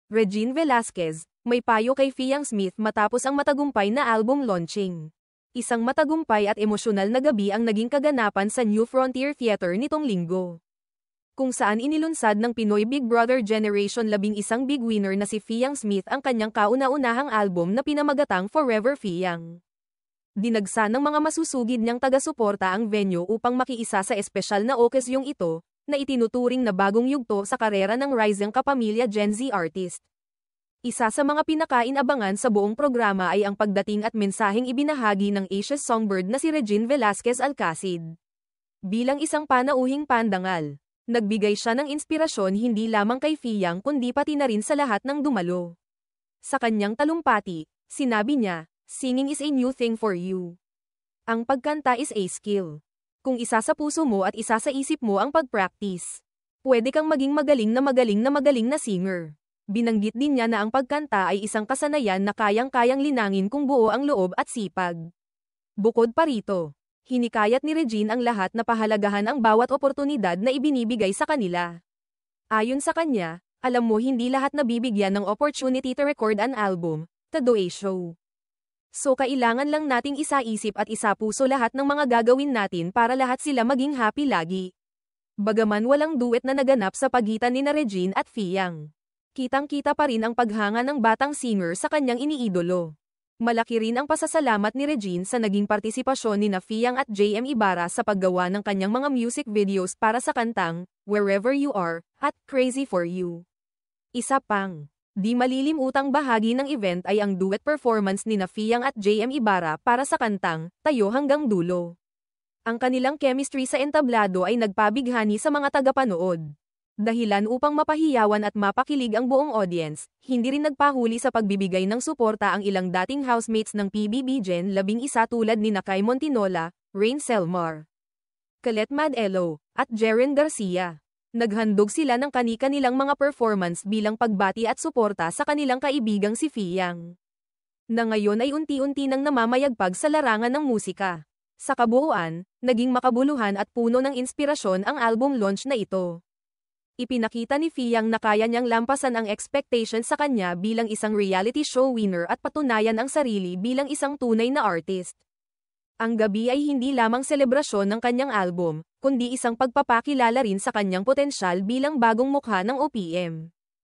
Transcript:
Regine Velasquez, may payo kay Fiang Smith matapos ang matagumpay na album launching. Isang matagumpay at emosyonal na gabi ang naging kaganapan sa New Frontier Theater nitong linggo, kung saan inilunsad ng Pinoy Big Brother Generation 11 big winner na si Fiang Smith ang kanyang kauna-unahang album na pinamagatang Forever Fiang. Dinagsa ng mga masusugid niyang taga-suporta ang venue upang makiisa sa espesyal na okasyong ito, na itinuturing na bagong yugto sa karera ng rising kapamilya Gen Z artist. Isa sa mga pinakainabangan sa buong programa ay ang pagdating at mensaheng ibinahagi ng Asia's Songbird na si Regine Velasquez Alcacid. Bilang isang panauhing pandangal, nagbigay siya ng inspirasyon hindi lamang kay Fiang kundi pati na rin sa lahat ng dumalo. Sa kanyang talumpati, sinabi niya, "Singing is a new thing for you. Ang pagkanta is a skill. Kung isa sa puso mo at isa sa isip mo ang pag-practice, pwede kang maging magaling na singer." Binanggit din niya na ang pagkanta ay isang kasanayan na kayang-kayang linangin kung buo ang loob at sipag. Bukod pa rito, hinikayat ni Regine ang lahat na pahalagahan ang bawat oportunidad na ibinibigay sa kanila. Ayon sa kanya, alam mo hindi lahat nabibigyan ng opportunity to record an album, to do a show. So kailangan lang nating isa-isip at isa-puso lahat ng mga gagawin natin para lahat sila maging happy lagi. Bagaman walang duet na naganap sa pagitan ni Regine at Fiang, kitang-kita pa rin ang paghanga ng batang singer sa kanyang iniidolo. Malaki rin ang pasasalamat ni Regine sa naging partisipasyon ni Fiang at JM Ibarra sa paggawa ng kanyang mga music videos para sa kantang Wherever You Are at Crazy For You. Isa pang di malilimutang bahagi ng event ay ang duet performance ni Fiang at JM Ibarra para sa kantang Tayo Hanggang Dulo. Ang kanilang chemistry sa entablado ay nagpabighani sa mga tagapanood. Dahilan upang mapahiyawan at mapakilig ang buong audience, hindi rin nagpahuli sa pagbibigay ng suporta ang ilang dating housemates ng PBB Gen 11 tulad ni Kay Montinola, Rain Selmar, Colette Madelo, at Jeren Garcia. Naghandog sila ng kani-kanilang mga performance bilang pagbati at suporta sa kanilang kaibigang si Fiang, na ngayon ay unti-unti nang namamayagpag sa larangan ng musika. Sa kabuuan, naging makabuluhan at puno ng inspirasyon ang album launch na ito. Ipinakita ni Fiang na kaya niyang lampasan ang expectations sa kanya bilang isang reality show winner at patunayan ang sarili bilang isang tunay na artist. Ang gabi ay hindi lamang selebrasyon ng kanyang album, kundi isang pagpapakilala rin sa kanyang potensyal bilang bagong mukha ng OPM.